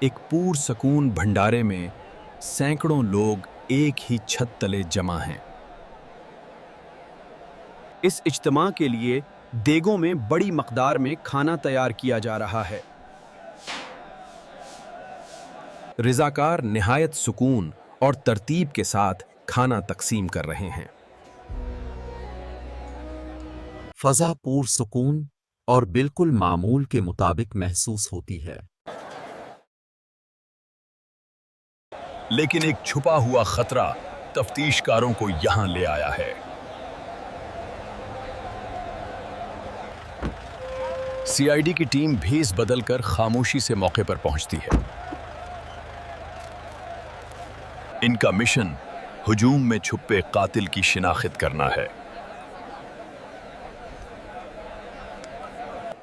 एक पुरसकून भंडारे में सैकड़ों लोग एक ही छत तले जमा हैं। इस इज्तिमा के लिए देगों में बड़ी मकदार में खाना तैयार किया जा रहा है। रिज़ाकार निहायत सुकून और तरतीब के साथ खाना तकसीम कर रहे हैं। फ़ज़ा पुरसुकून और बिल्कुल मामूल के मुताबिक महसूस होती है। लेकिन एक छुपा हुआ खतरा तफ्तीशकारों को यहां ले आया है। सीआईडी की टीम भेस बदलकर खामोशी से मौके पर पहुंचती है। इनका मिशन हुजूम में छुपे कातिल की शिनाख्त करना है।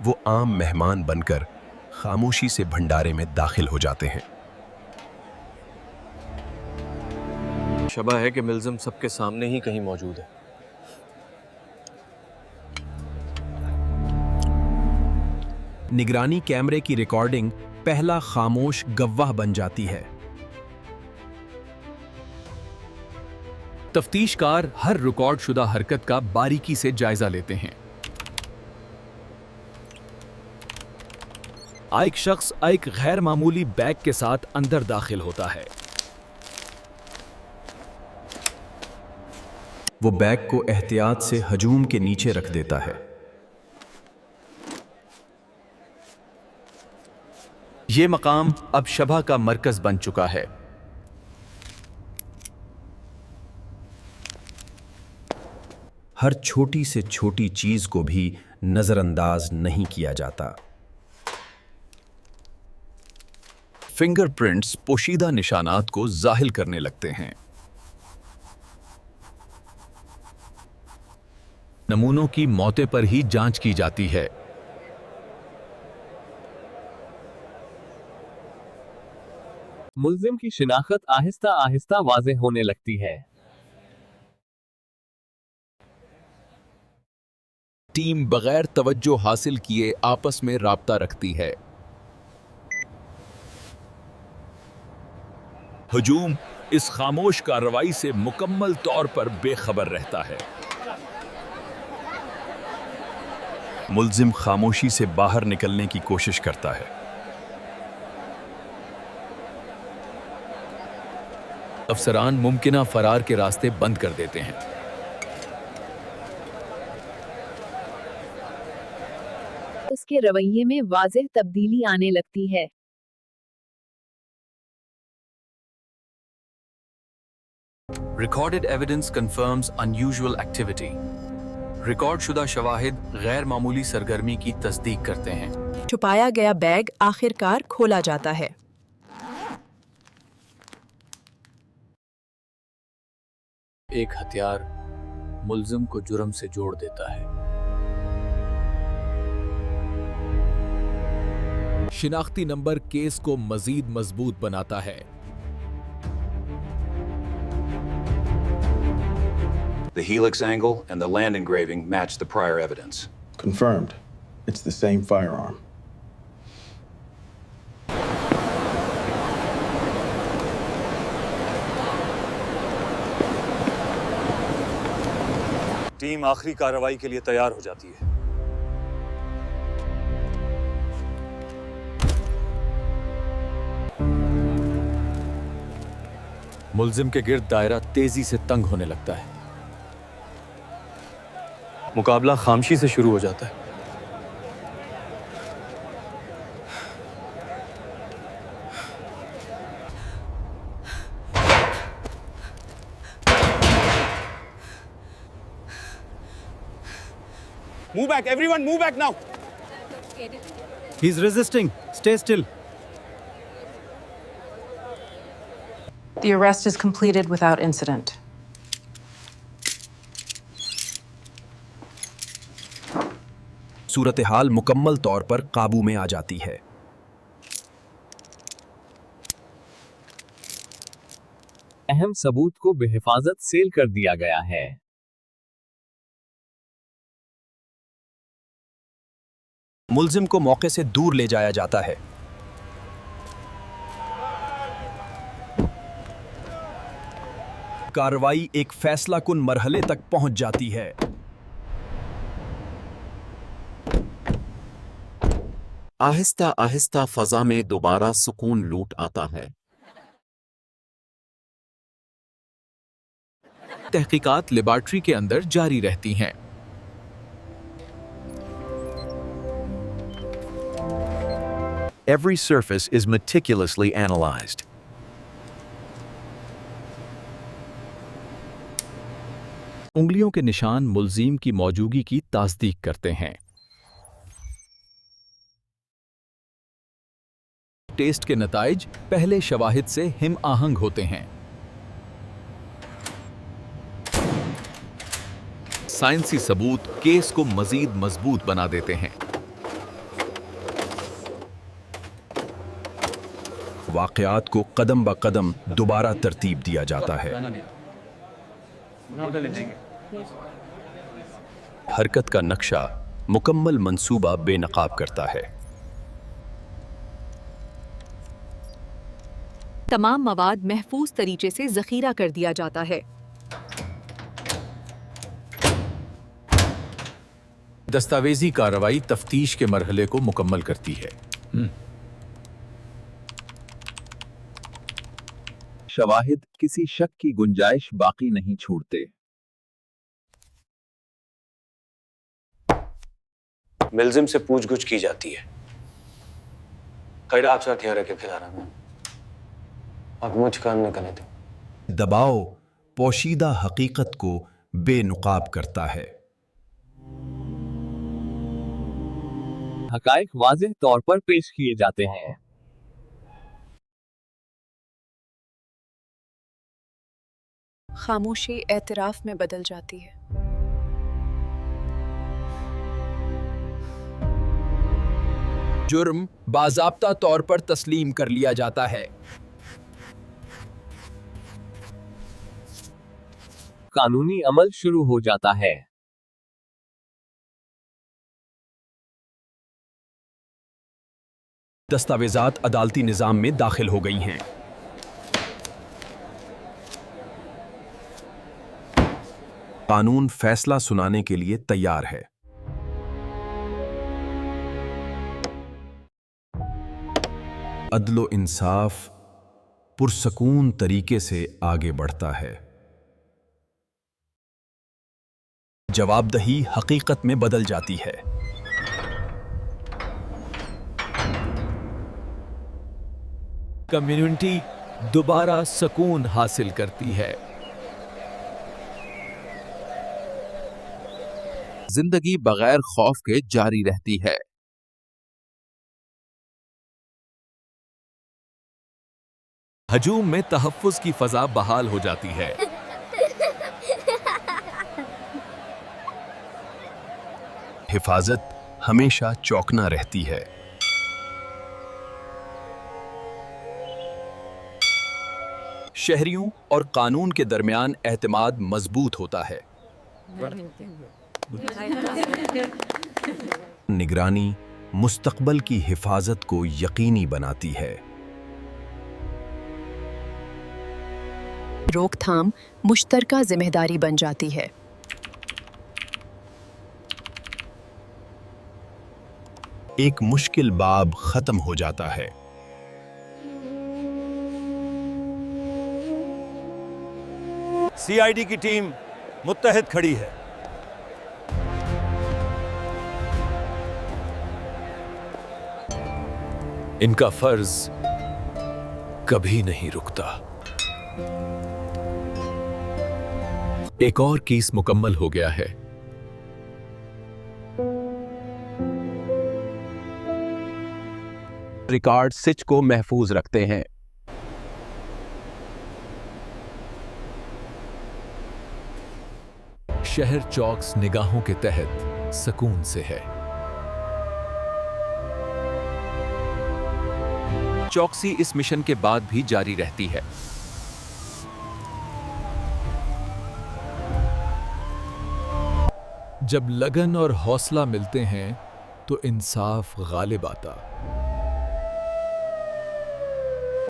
वो आम मेहमान बनकर खामोशी से भंडारे में दाखिल हो जाते हैं। शबा है कि मुल्ज़िम सबके सामने ही कहीं मौजूद है। निगरानी कैमरे की रिकॉर्डिंग पहला खामोश गवाह बन जाती है। तफ्तीशकार हर रिकॉर्ड शुदा हरकत का बारीकी से जायजा लेते हैं। एक शख्स एक गैर मामूली बैग के साथ अंदर दाखिल होता है। वो बैग को एहतियात से हजूम के नीचे रख देता है। ये मकाम अब शबा का मरकज बन चुका है। हर छोटी से छोटी चीज को भी नजरअंदाज नहीं किया जाता। फिंगरप्रिंट्स पोशीदा निशानात को जाहिर करने लगते हैं। नमूनों की मौके पर ही जांच की जाती है। मुल्जिम की शिनाख्त आहिस्ता आहिस्ता वाज़ेह होने लगती है। टीम बगैर तवज्जो हासिल किए आपस में राब्ता रखती है। हजूम इस खामोश कार्रवाई से मुकम्मल तौर पर बेखबर रहता है। मुल्जिम खामोशी से बाहर निकलने की कोशिश करता है। अफसरान मुमकिना फरार के रास्ते बंद कर देते हैं। उसके रवैये में वाज़ेह तब्दीली आने लगती है। Recorded evidence confirms unusual activity. Record शुदा शवाहिद गैर मामूली सरगर्मी की तस्दीक करते हैं। छुपाया गया बैग आखिरकार खोला जाता है। एक हथियार मुल्जिम को जुर्म से जोड़ देता है। शिनाख्ती नंबर केस को मजीद मजबूत बनाता है। The helix angle and the land engraving match the prior evidence. Confirmed. It's the same firearm. Team आखिरी कार्रवाई के लिए तैयार हो जाती है। मुल्जिम के गिर्द दायरा तेजी से तंग होने लगता है। मुकाबला खामशी से शुरू हो जाता है। Move back, everyone, move back now. He's resisting. Stay still. The arrest is completed without incident. सूरत हाल मुकम्मल तौर पर काबू में आ जाती है। अहम सबूत को बेहिफाजत सेल कर दिया गया है। मुल्जिम को मौके से दूर ले जाया जाता है। कार्रवाई एक फैसलाकुन मरहले तक पहुंच जाती है। आहिस्ता आहिस्ता फजा में दोबारा सुकून लूट आता है। तहकीकात लेबॉर्ट्री के अंदर जारी रहती हैं। Every surface is meticulously analyzed. उंगलियों के निशान मुल्जिम की मौजूदगी की तास्दीक करते हैं। टेस्ट के नताइज पहले शवाहिद से हिम आहंग होते हैं। साइंसी सबूत केस को मजीद मजबूत बना देते हैं। वाक़यात को कदम ब कदम दोबारा तरतीब दिया जाता है। हरकत का नक्शा मुकम्मल मंसूबा बेनकाब करता है। तमाम मवाद महफूज तरीके से जखीरा कर दिया जाता है। दस्तावेजी कार्रवाई तफ्तीश के मरहले को मुकम्मल करती है। शवाहिद किसी शक की गुंजाइश बाकी नहीं छोड़ते। मिल्जिम से पूछगुछ की जाती है। खैर आप साथ यहाँ रखे फिर आराम है। आप मुझ काम न करने दो। दबाव पोशीदा हकीकत को बेनुकाब करता है। हकाइक वाज़ेह तौर पर पेश किए जाते हैं। खामोशी एतराफ में बदल जाती है। जुर्म बाज़ाब्ता तौर पर तस्लीम कर लिया जाता है। कानूनी अमल शुरू हो जाता है। दस्तावेजात अदालती निज़ाम में दाखिल हो गई हैं। कानून फैसला सुनाने के लिए तैयार है। अदलो इंसाफ पुरसकून तरीके से आगे बढ़ता है। जवाबदही हकीकत में बदल जाती है। कम्युनिटी दोबारा सुकून हासिल करती है। जिंदगी बगैर खौफ के जारी रहती है। हजूम में तहफ्फुज की फजा बहाल हो जाती है। हिफाजत हमेशा चौकना रहती है। शहरियों और कानून के दरमियान एतमाद मजबूत होता है। निगरानी मुस्तकबल की हिफाजत को यकीनी बनाती है। रोकथाम मुश्तरका जिम्मेदारी बन जाती है। एक मुश्किल बाब खत्म हो जाता है। सीआईडी की टीम मुत्तहिद खड़ी है। इनका फर्ज कभी नहीं रुकता। एक और केस मुकम्मल हो गया है। रिकॉर्ड सिच को महफूज रखते हैं। शहर चौक्स निगाहों के तहत सुकून से है। चौकसी इस मिशन के बाद भी जारी रहती है। जब लगन और हौसला मिलते हैं तो इंसाफ गालिब आता।